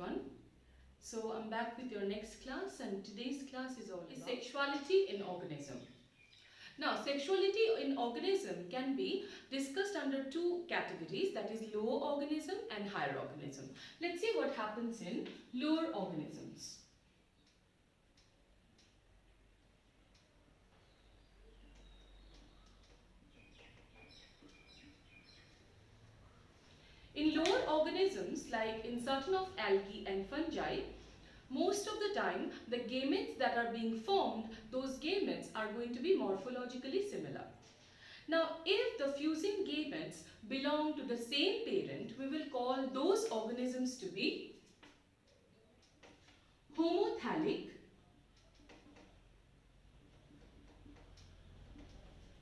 everyone. So I'm back with your next class, and today's class is all about sexuality in organism. Now, sexuality in organism can be discussed under two categories, that is lower organism and higher organism. Let's see what happens in lower organisms. In lower organisms, like in certain of algae and fungi, most of the time the gametes that are being formed, those gametes are going to be morphologically similar. Now, if the fusing gametes belong to the same parent, we will call those organisms to be homothallic.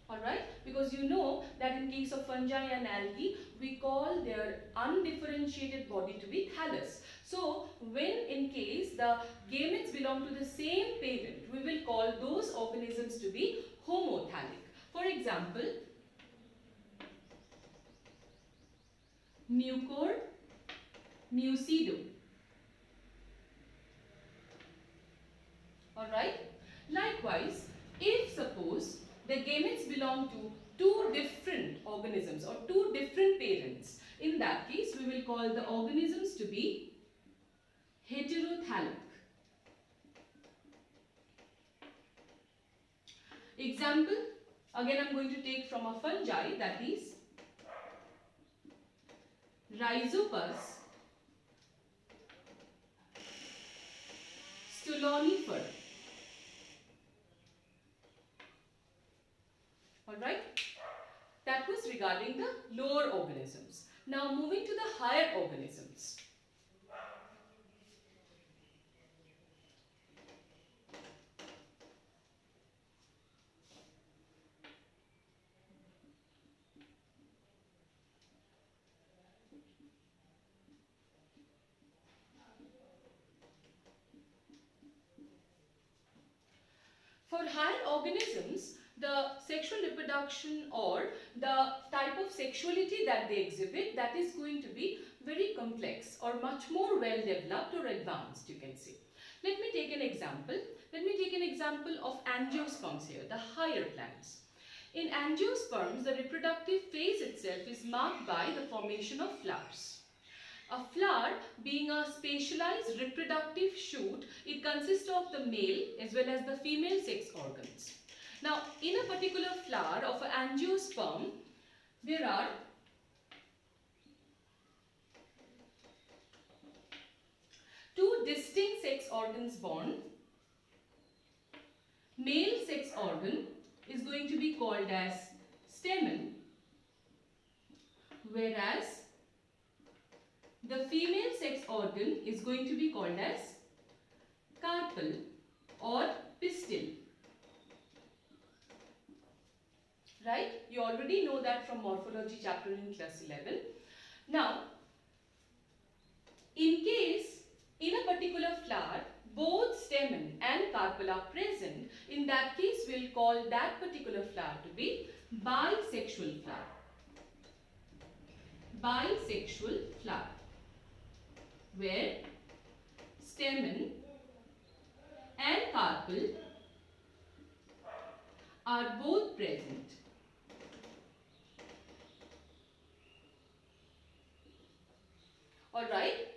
Alright, because you know that in case of fungi and algae, we call their undifferentiated body to be thallus. So, when in case the gametes belong to the same parent, we will call those organisms to be homothallic. For example, Mucor, Mucido. Alright, likewise, if suppose the gametes belong to two different organisms or two different parents, in that case we will call the organisms to be heterothallic. Example, again I am going to take from a fungi, that is Rhizopus stolonifer. Alright, that was regarding the lower organisms. Now moving to the higher organisms. For higher organisms, the sexual reproduction or the type of sexuality that they exhibit, that is going to be very complex or much more well developed or advanced, you can say. Let me take an example. Let me take an example of angiosperms here, the higher plants. In angiosperms, the reproductive phase itself is marked by the formation of flowers. A flower being a specialized reproductive shoot, it consists of the male as well as the female sex organs. Now, in a particular flower of an angiosperm, there are two distinct sex organs born. Male sex organ is going to be called as stamen, whereas the female sex organ is going to be called as carpel or pistil. Right? You already know that from morphology chapter in class 11. Now, in case in a particular flower both stamen and carpel are present, in that case we will call that particular flower to be bisexual flower. Bisexual flower, where stamen and carpel are both present. Alright,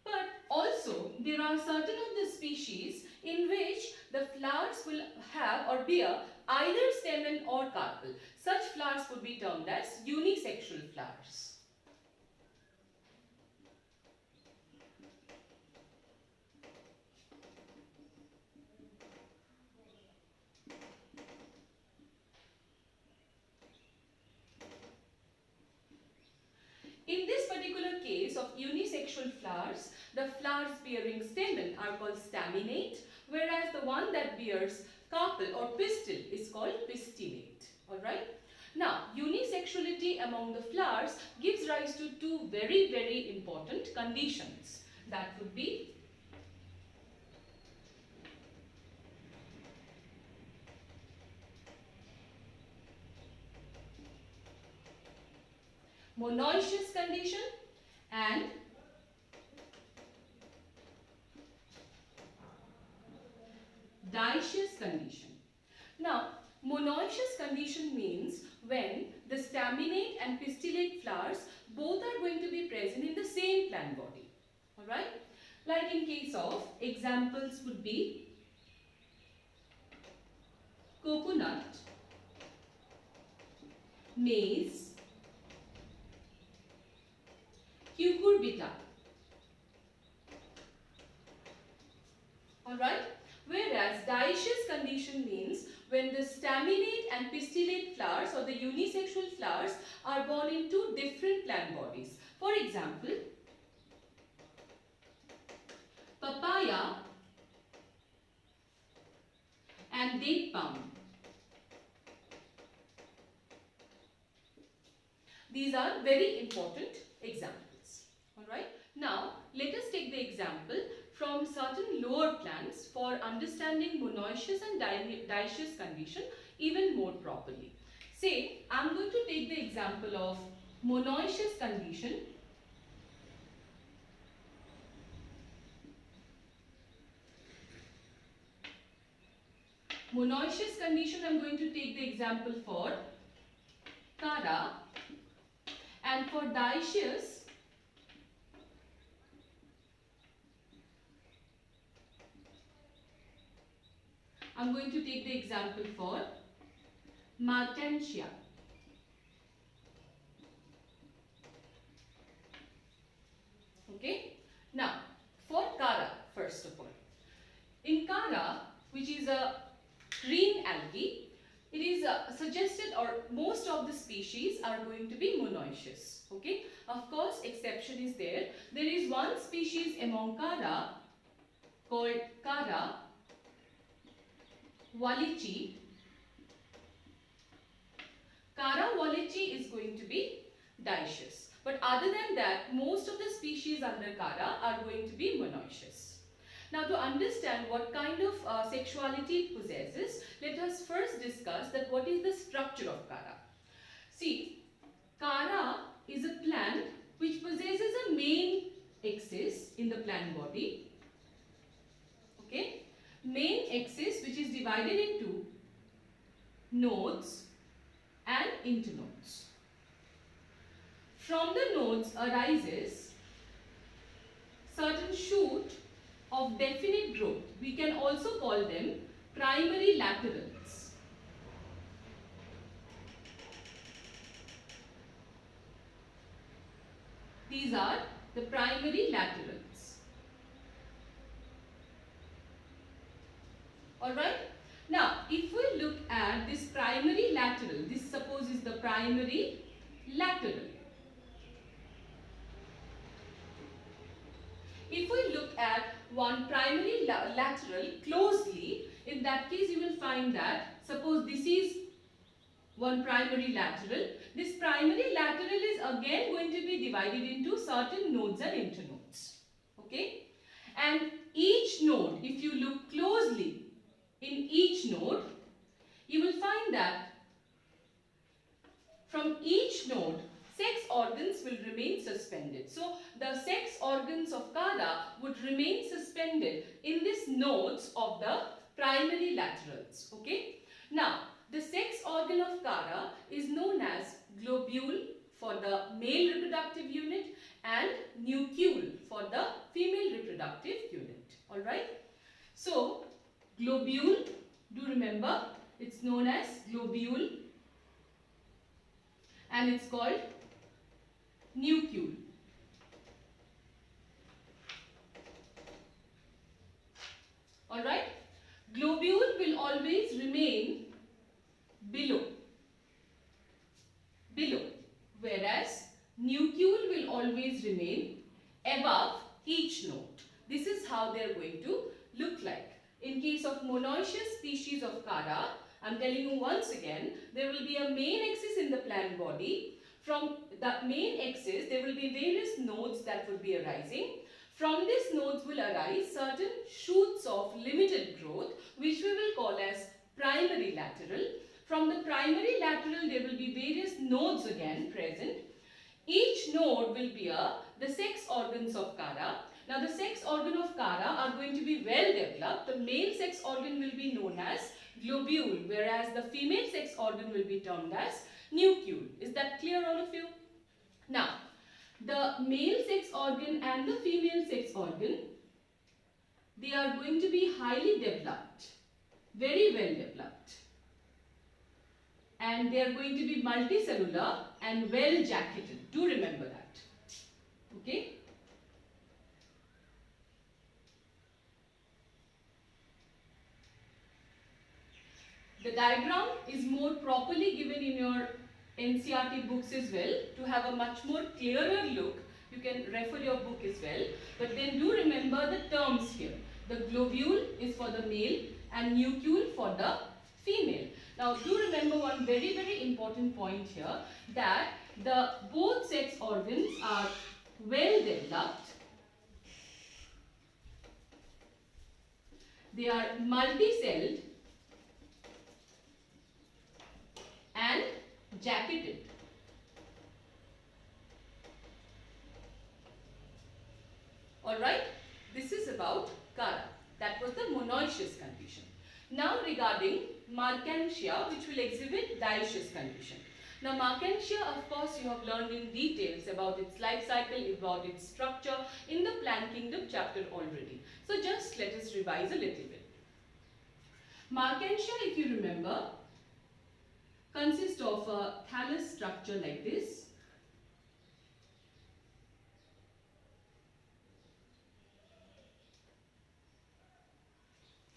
but also there are certain of the species in which the flowers will have or bear either stamen or carpel. Such flowers would be termed as unisexual flowers. In this particular case of unisexual flowers, the flowers bearing stamen are called staminate, whereas the one that bears carpel or pistil is called pistinate. Alright? Now, unisexuality among the flowers gives rise to two very, very important conditions. That would be monoecious condition and dioecious condition. Now, monoecious condition means when the staminate and pistillate flowers both are going to be present in the same plant body. Alright? Like in case of examples would be coconut, maize, cucurbita. Alright? Whereas dioecious condition means when the staminate and pistillate flowers or the unisexual flowers are born in two different plant bodies. For example, papaya and date palm. These are very important examples. Alright. Now, let us take the example from certain lower plants for understanding monoecious and dioecious condition even more properly. Say, I am going to take the example of monoecious condition. Monoecious condition, I am going to take the example for Cara, and for dioecious, I am going to take the example for Martensia. Okay. Now, for Cara, first of all. In Cara, which is a green algae, it is suggested, or most of the species are going to be monoecious. Okay. Of course, exception is there. There is one species among Cara called Cara wallichi. Cara wallichi is going to be dioecious. But other than that, most of the species under Cara are going to be monoecious. Now, to understand what kind of sexuality it possesses, let us first discuss that what is the structure of Cara. See, Cara is a plant which possesses a main axis in the plant body. Okay. Main axis which is divided into nodes and internodes. From the nodes arises certain shoot of definite growth. We can also call them primary laterals. These are the primary laterals. Alright. Now, if we look at this primary lateral, this suppose is the primary lateral. If we look at one primary lateral closely, in that case you will find that, suppose this is one primary lateral. This primary lateral is again going to be divided into certain nodes and internodes. Okay. And each node, if you look closely, in each node, you will find that from each node, sex organs will remain suspended. So, the sex organs of Cara would remain suspended in these nodes of the primary laterals. Okay. Now, the sex organ of Cara is known as globule for the male reproductive unit and nucleus for the female reproductive unit. Alright. So, globule, do remember, it's known as globule and it's called nucleus. Alright. Globule will always remain below, whereas nucleus will always remain above each node. This is how they are going to look like. In case of monoecious species of Cara, I am telling you once again, there will be a main axis in the plant body. From the main axis, there will be various nodes that will be arising. From these nodes will arise certain shoots of limited growth, which we will call as primary lateral. From the primary lateral, there will be various nodes again present. Each node will bear the sex organs of Cara. Now, the sex organ organ of Kara are going to be well developed, the male sex organ will be known as globule, whereas the female sex organ will be termed as nucleus. Is that clear, all of you? Now, the male sex organ and the female sex organ, they are going to be highly developed, very well developed, and they are going to be multicellular and well jacketed. Do remember that. Okay? The diagram is more properly given in your NCERT books as well. To have a much more clearer look, you can refer your book as well. But then do remember the terms here. The globule is for the male and nucleus for the female. Now do remember one very, very important point here, that the both sex organs are well developed. They are multi-celled and jacketed. Alright, this is about Kara. That was the monoecious condition. Now regarding Mercantia, which will exhibit dioecious condition. Now Mercantia, of course, you have learned in details about its life cycle, about its structure in the plant kingdom chapter already. So just let us revise a little bit. Mercantia, if you remember, consists of a thallus structure like this.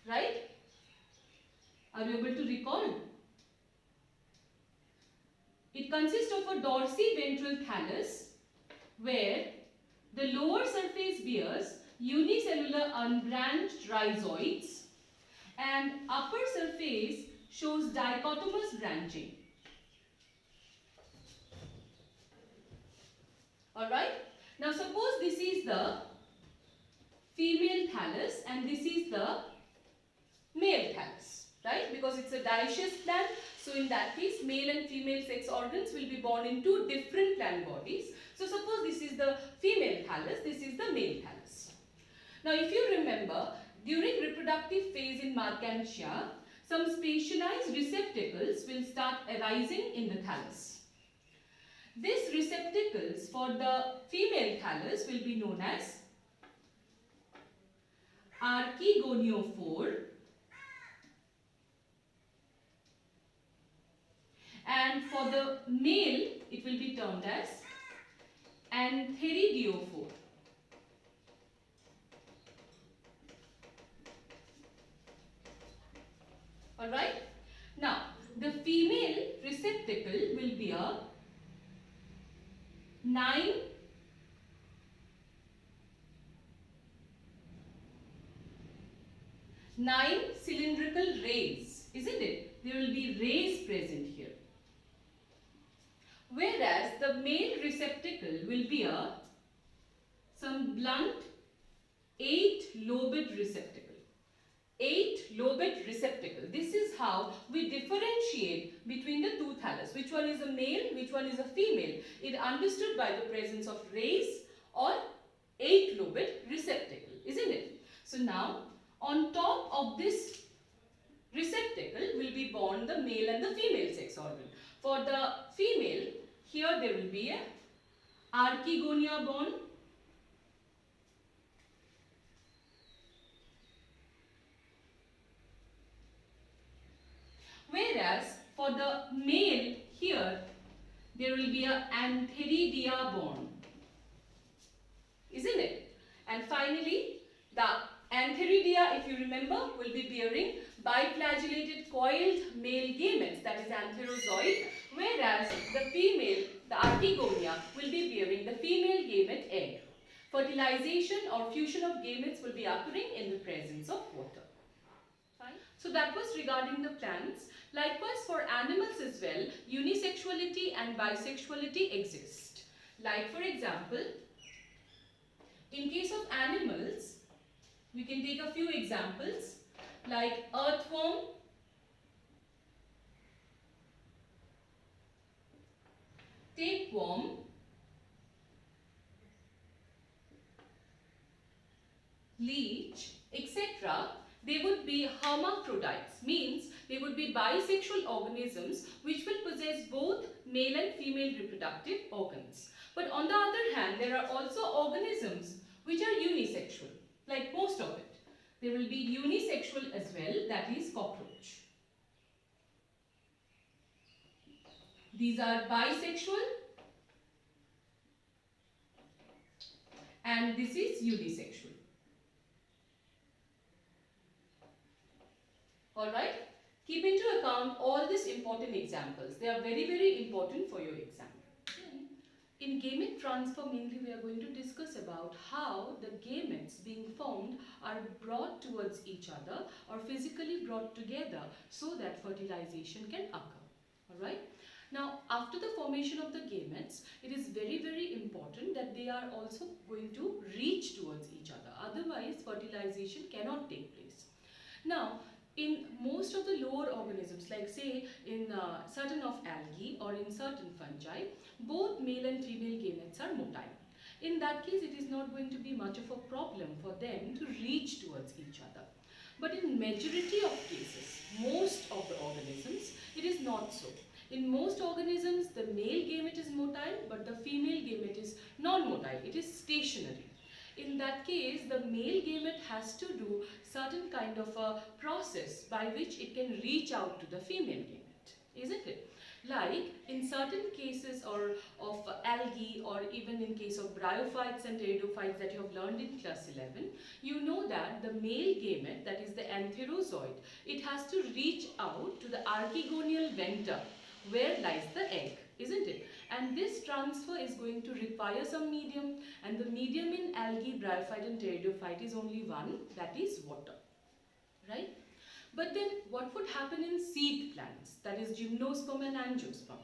Right? Are you able to recall? It consists of a dorsiventral thallus where the lower surface bears unicellular unbranched rhizoids and upper surface shows dichotomous branching. Alright? Now suppose this is the female thallus and this is the male thallus, right? Because it's a dioecious plant, so in that case male and female sex organs will be born in two different plant bodies. So suppose this is the female thallus, this is the male thallus. Now if you remember, during reproductive phase in Mercantia, some specialized receptacles will start arising in the thallus. These receptacles for the female thallus will be known as archegoniophore, and for the male it will be termed as antheridiophore. Alright? Now, the female receptacle will be a 9 cylindrical rays, isn't it? There will be rays present here. Whereas the male receptacle will be a some blunt 8-lobed receptacle. 8-lobed receptacle. This is how we differentiate between the two thallus. Which one is a male, which one is a female. It understood by the presence of rays or 8-lobed receptacle, isn't it? So now on top of this receptacle will be born the male and the female sex organ. For the female, here there will be a archegonia born. Whereas for the male here, there will be a antheridia born. Isn't it? And finally, the antheridia, if you remember, will be bearing biflagellated coiled male gametes, that is antherozoid, whereas the female, the archegonia, will be bearing the female gamete egg. Fertilization or fusion of gametes will be occurring in the presence of water. Fine. So that was regarding the plants. Likewise for animals as well, unisexuality and bisexuality exist. Like for example, in case of animals, we can take a few examples like earthworm, tapeworm, leech, etc., they would be hermaphrodites, means they would be bisexual organisms which will possess both male and female reproductive organs. But on the other hand, there are also organisms which are unisexual, like most of it. There will be unisexual as well, that is cockroach. These are bisexual and this is unisexual. Alright, keep into account all these important examples. They are very, very important for your exam. In gamete transfer, mainly we are going to discuss about how the gametes being formed are brought towards each other or physically brought together so that fertilization can occur. Alright. Now, after the formation of the gametes, it is very, very important that they are also going to reach towards each other. Otherwise, fertilization cannot take place. Now, in most of the lower organisms, like say in certain of algae or in certain fungi, both male and female gametes are motile. In that case, it is not going to be much of a problem for them to reach towards each other. But in majority of cases, most of the organisms, it is not so. In most organisms, the male gamete is motile, but the female gamete is non-motile. It is stationary. In that case, the male gamete has to do certain kind of a process by which it can reach out to the female gamete, isn't it? Like in certain cases or of algae or even in case of bryophytes and pteridophytes that you have learned in class 11, you know that the male gamete, that is the antherozoid, it has to reach out to the archegonial venter where lies the egg, isn't it? And this transfer is going to require some medium, and the medium in algae, bryophyte and pteridophyte is only one, that is water, right? But then what would happen in seed plants, that is gymnosperm and angiosperm?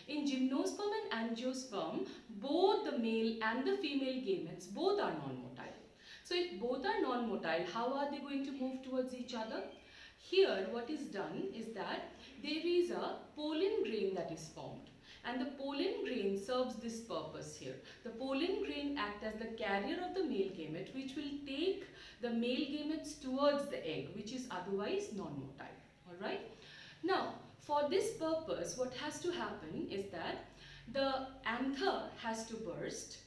In gymnosperm and angiosperm, both the male and the female gametes, both are non-motile. So if both are non-motile, how are they going to move towards each other? Here what is done is that there is a pollen grain that is formed. And the pollen grain serves this purpose here. The pollen grain acts as the carrier of the male gamete, which will take the male gametes towards the egg, which is otherwise non-motile. Alright. Now, for this purpose, what has to happen is that the anther has to burst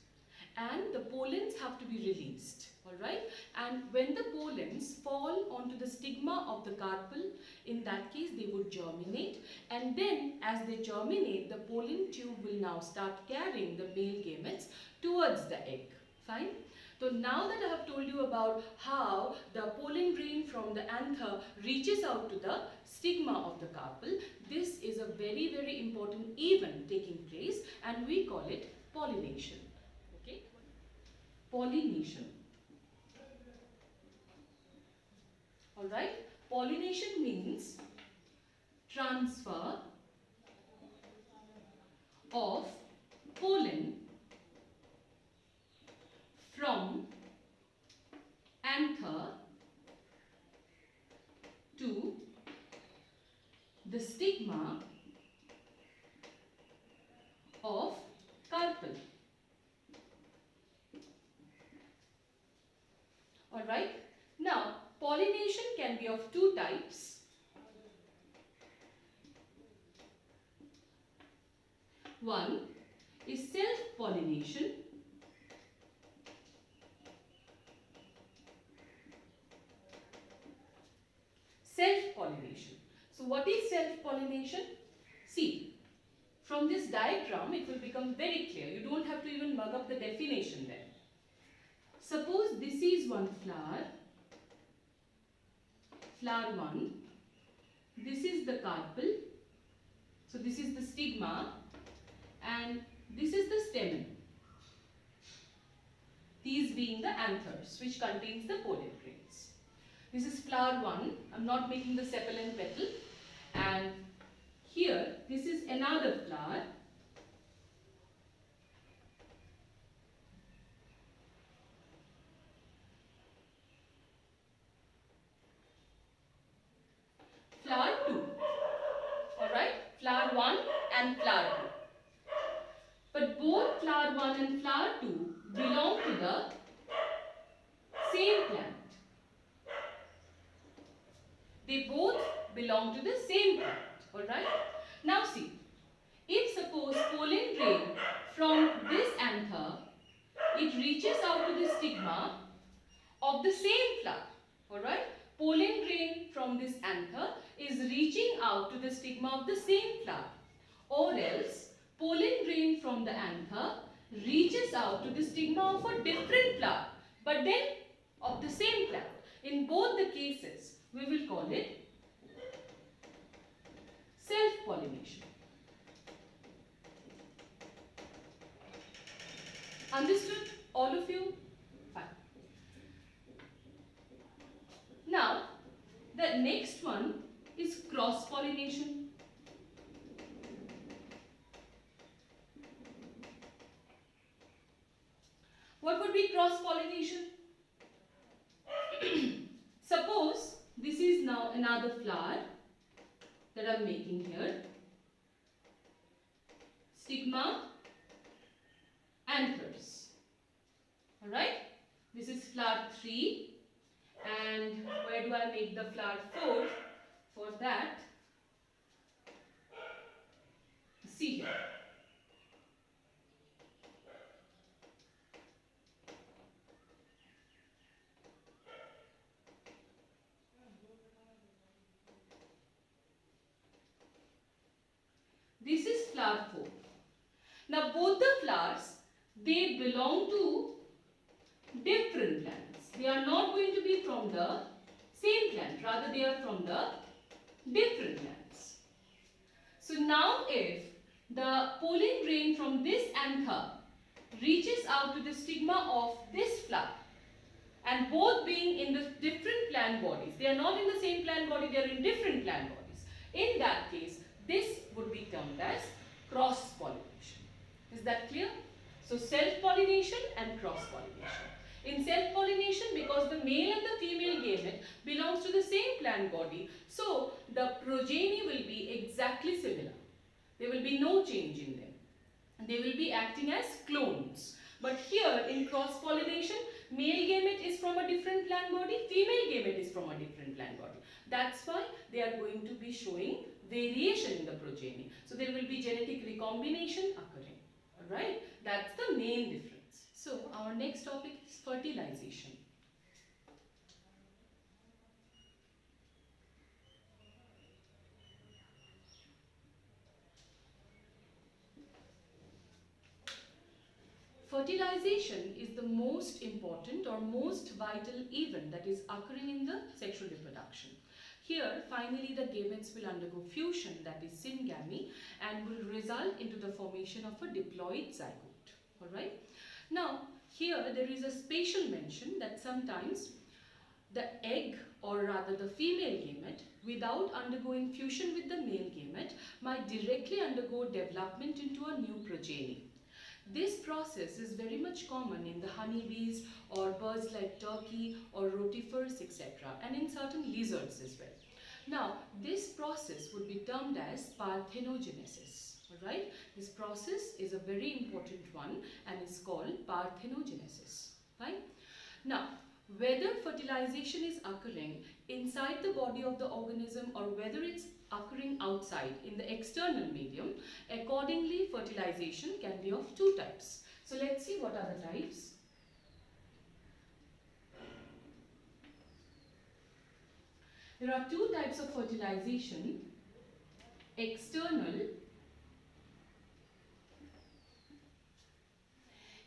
and the pollens have to be released. Alright. And when the pollens fall onto the stigma of the carpel, in that case they would germinate, and then as they germinate, the pollen tube will now start carrying the male gametes towards the egg. Fine. So now that I have told you about how the pollen grain from the anther reaches out to the stigma of the carpel, this is a very, very important event taking place and we call it pollination. Okay. Pollination. Alright, pollination means transfer of pollen from anther to the stigma of carpel. Alright, now pollination can be of two types. One is self-pollination. Self-pollination. So what is self-pollination? See, from this diagram it will become very clear. You don't have to even mug up the definition there. Suppose this is one flower. Flower 1, this is the carpel, so this is the stigma and this is the stamen, these being the anthers which contains the pollen grains. This is flower 1, I am not making the sepal and petal, and here this is another flower. Flower 2, alright, flower 1 and flower 2. But both flower 1 and flower 2 belong to the same plant. They both belong to the same plant. Alright. Now see, if suppose pollen grain from this anther, it reaches out to the stigma of the same flower. Alright. Pollen grain from this anther is reaching out to the stigma of the same flower. Or else, pollen grain from the anther reaches out to the stigma of a different flower, but then of the same plant. In both the cases, we will call it self-pollination. Understood, all of you? Fine. Now, the next one is cross-pollination. What would be cross-pollination? Suppose this is now another flower that I am making here. Stigma, anthers. Alright? This is flower 3. And where do I make the flower 4? For that, see here. This is flower 4. Now both the flowers, they belong to different plants. They are not going to be from the same plant. Rather, they are from the different plants. So now if the pollen grain from this anther reaches out to the stigma of this flower, and both being in the different plant bodies, they are not in the same plant body, they are in different plant bodies. In that case, this would be termed as cross-pollination. Is that clear? So self-pollination and cross-pollination. In self-pollination, because the male and the female gamete belongs to the same plant body, so the progeny will be exactly similar. There will be no change in them. They will be acting as clones. But here in cross-pollination, male gamete is from a different plant body, female gamete is from a different plant body. That's why they are going to be showing variation in the progeny. So there will be genetic recombination occurring. Alright, that's the main difference. So our next topic is fertilization. Fertilization is the most important or most vital event that is occurring in the sexual reproduction. Here, finally, the gametes will undergo fusion, that is syngamy, and will result into the formation of a diploid zygote. Alright. Now, here there is a special mention that sometimes the egg, or rather the female gamete, without undergoing fusion with the male gamete, might directly undergo development into a new progeny. This process is very much common in the honeybees or birds like turkey or rotifers, etc., and in certain lizards as well. Now, this process would be termed as parthenogenesis. Alright, this process is a very important one and is called parthenogenesis. Right? Now, whether fertilization is occurring inside the body of the organism or whether it's occurring outside in the external medium, accordingly fertilization can be of two types. So let's see what are the types. There are two types of fertilization: external.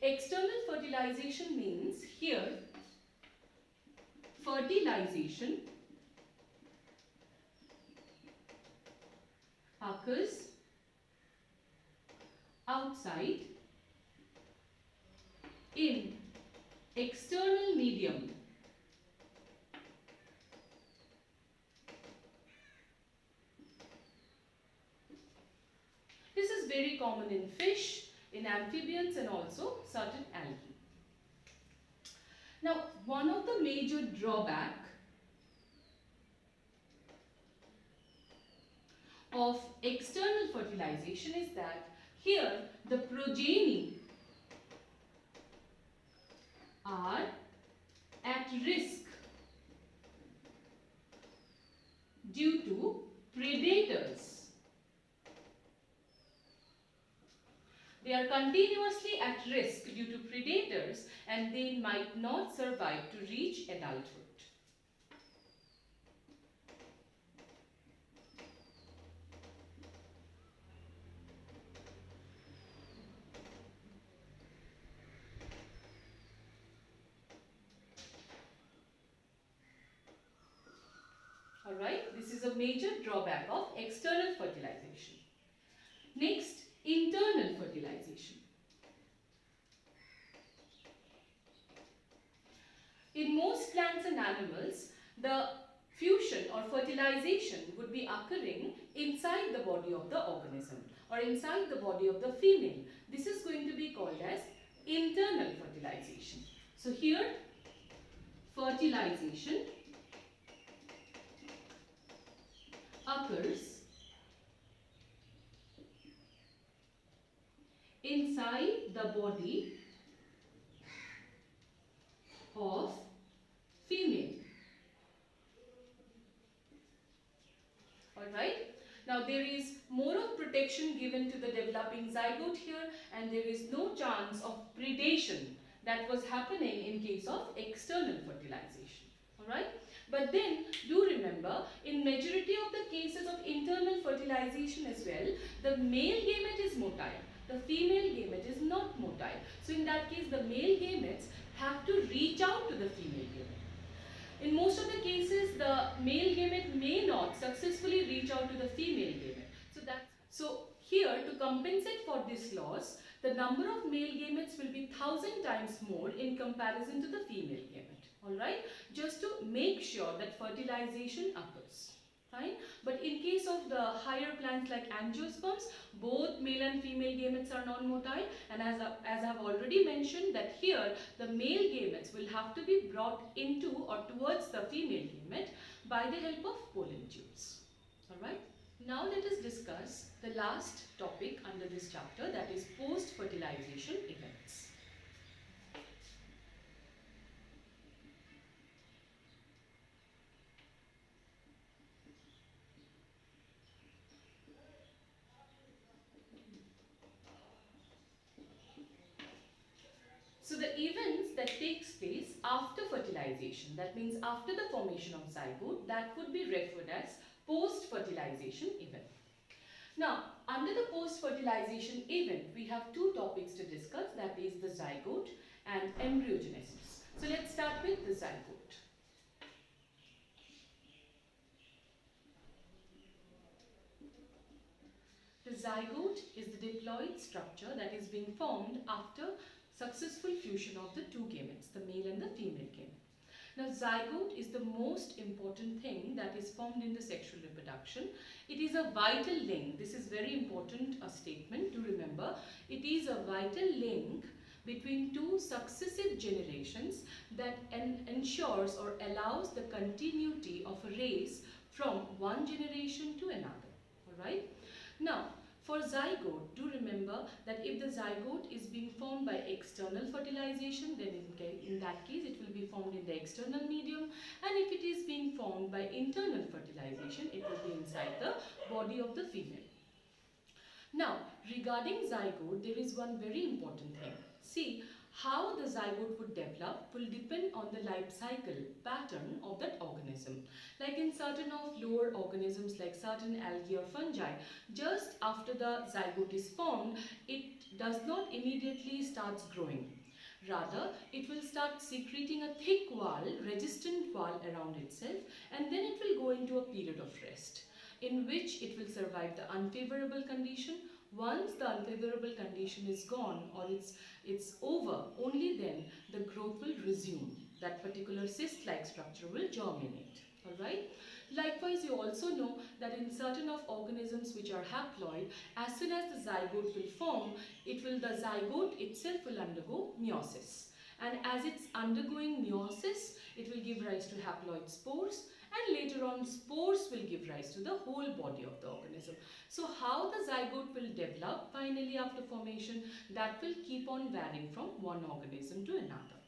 External fertilization means here fertilization occurs outside in external medium. This is very common in fish, in amphibians, and also certain algae. Now, one of the major drawback of external fertilization is that here the progeny are at risk continuously at risk due to predators and they might not survive to reach adulthood. Alright, this is a major drawback of external fertilization. Next, internal fertilization. In most plants and animals, the fusion or fertilization would be occurring inside the body of the organism or inside the body of the female. This is going to be called as internal fertilization. So here, fertilization occurs inside the body of female. Alright. Now there is more of protection given to the developing zygote here and there is no chance of predation that was happening in case of external fertilization. Alright. But then do remember, in majority of the cases of internal fertilization as well, the male gamete is motile, the female gamete is not motile. So in that case, the male gametes have to reach out to the female gamete. In most of the cases, the male gamete may not successfully reach out to the female gamete. So here, to compensate for this loss, the number of male gametes will be 1,000 times more in comparison to the female gamete. Alright, just to make sure that fertilization occurs. Fine. But in case of the higher plants like angiosperms, both male and female gametes are non-motile, and as I have already mentioned that here the male gametes will have to be brought into or towards the female gamete by the help of pollen tubes. Alright. Now let us discuss the last topic under this chapter, that is post-fertilization events. So the events that takes place after fertilization, that means after the formation of zygote, that would be referred as post-fertilization event. Now, under the post-fertilization event, we have two topics to discuss, that is the zygote and embryogenesis. So let's start with the zygote. The zygote is the diploid structure that is being formed after successful fusion of the two gametes, the male and the female gamete. Now, zygote is the most important thing that is formed in the sexual reproduction. It is a vital link. This is very important a statement to remember. It is a vital link between two successive generations that ensures or allows the continuity of a race from one generation to another. Alright? Now, for zygote, do remember that if the zygote is being formed by external fertilization, then in that case it will be formed in the external medium, and if it is being formed by internal fertilization, it will be inside the body of the female. Now, regarding zygote, there is one very important thing. See, how the zygote would develop will depend on the life cycle pattern of that organism. Like in certain of lower organisms like certain algae or fungi, just after the zygote is formed, it does not immediately start growing. Rather, it will start secreting a thick wall, resistant wall around itself, and then it will go into a period of rest in which it will survive the unfavorable condition. Once the unfavorable condition is gone or it's over, only then the growth will resume. That particular cyst-like structure will germinate. Alright? Likewise, you also know that in certain of organisms which are haploid, as soon as the zygote will form, the zygote itself will undergo meiosis. And as it's undergoing meiosis, it will give rise to haploid spores, and later on spores will give rise to the whole body of the organism. So how the zygote will develop finally after formation, that will keep on varying from one organism to another.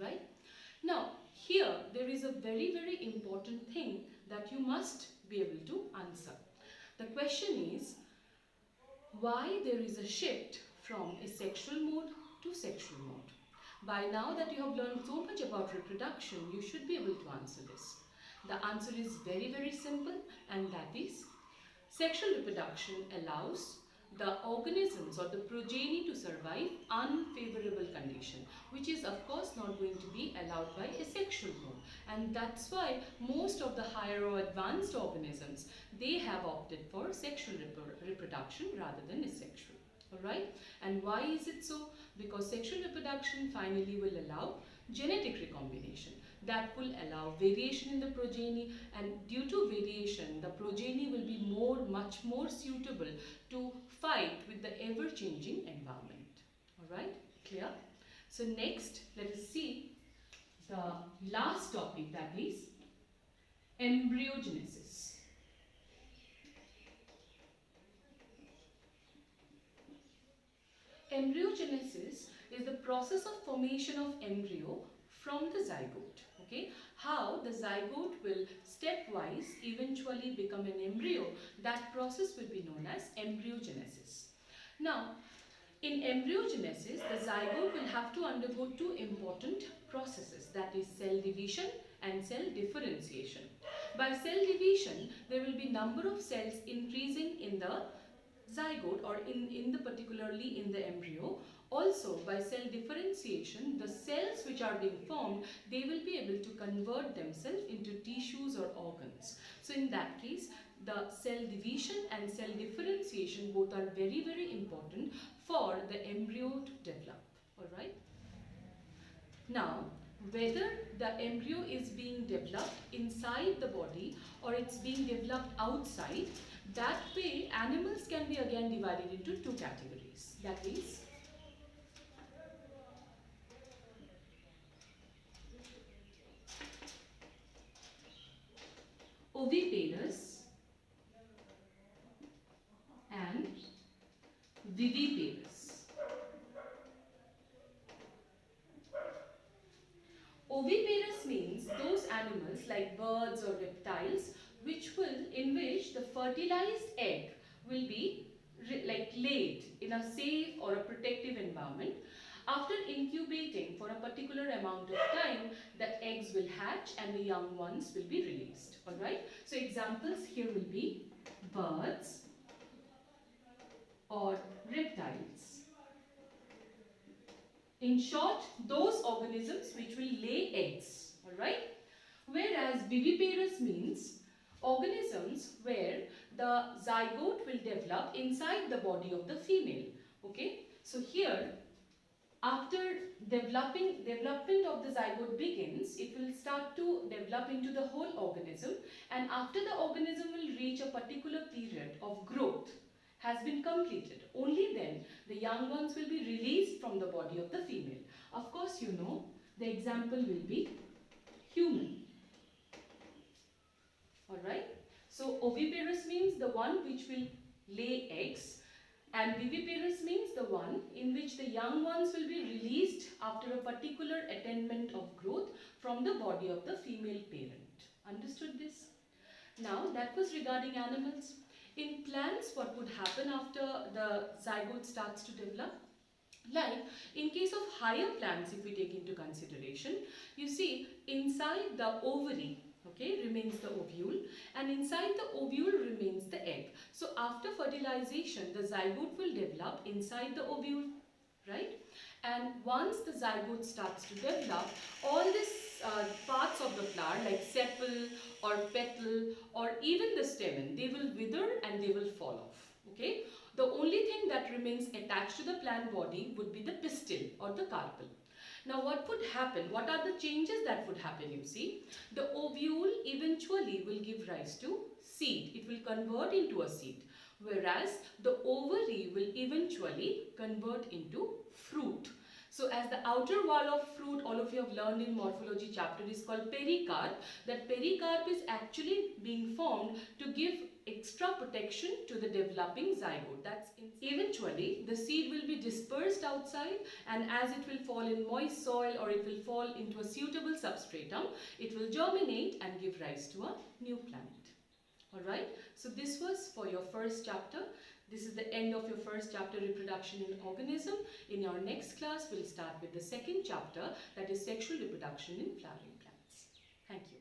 Right? Now, here there is a very, very important thing that you must be able to answer. The question is, why there is a shift from a sexual mode to sexual mode? By now that you have learned so much about reproduction, you should be able to answer this. The answer is very, very simple, and that is sexual reproduction allows the organisms or the progeny to survive unfavorable condition, which is of course not going to be allowed by asexual mode. And that's why most of the higher or advanced organisms, they have opted for sexual reproduction rather than asexual. Alright? And why is it so? Because sexual reproduction finally will allow genetic recombination. That will allow variation in the progeny, and due to variation, the progeny will be much more suitable to fight with the ever-changing environment. Alright, clear? So next, let us see the last topic, that is embryogenesis. Embryogenesis is the process of formation of embryo from the zygote. Okay, how the zygote will stepwise eventually become an embryo, that process will be known as embryogenesis. Now, in embryogenesis, the zygote will have to undergo two important processes, that is cell division and cell differentiation. By cell division, there will be number of cells increasing in the zygote or particularly in the embryo. Also, by cell differentiation, the cells which are being formed, they will be able to convert themselves into tissues or organs. So in that case, the cell division and cell differentiation both are very, very important for the embryo to develop. Alright. Now, whether the embryo is being developed inside the body or it's being developed outside, that way animals can be again divided into two categories. That is oviparous and viviparous. Oviparous means those animals like birds or reptiles in which the fertilized egg will be laid in a safe or a protective environment. After incubating for a particular amount of time, the eggs will hatch and the young ones will be released. Alright. So examples here will be birds or reptiles. In short, those organisms which will lay eggs. Alright. Whereas viviparous means organisms where the zygote will develop inside the body of the female. Okay. So here, after development of the zygote begins, it will start to develop into the whole organism, and after the organism will reach a particular period of growth has been completed, only then the young ones will be released from the body of the female. Of course, you know, the example will be human. Alright. So oviparous means the one which will lay eggs, and viviparous means the one in which the young ones will be released after a particular attainment of growth from the body of the female parent. Understood this? Now that was regarding animals. In plants, what would happen after the zygote starts to develop? Like in case of higher plants, if we take into consideration, you see inside the ovary, okay, remains the ovule, and inside the ovule remains the egg. So after fertilization, the zygote will develop inside the ovule, right? And once the zygote starts to develop, all these parts of the flower like sepal or petal or even the stamen, they will wither and they will fall off, okay? The only thing that remains attached to the plant body would be the pistil or the carpel. Now what would happen? What are the changes that would happen, you see? The ovule eventually will give rise to seed. It will convert into a seed. Whereas the ovary will eventually convert into fruit. So as the outer wall of fruit, all of you have learned in morphology chapter, is called pericarp. That pericarp is actually being formed to give extra protection to the developing zygote. Eventually the seed will be dispersed outside, and as it will fall in moist soil or it will fall into a suitable substratum, it will germinate and give rise to a new plant. Alright, so this was for your first chapter. This is the end of your first chapter, Reproduction in Organism. In our next class, we'll start with the second chapter, that is Sexual Reproduction in Flowering Plants. Thank you.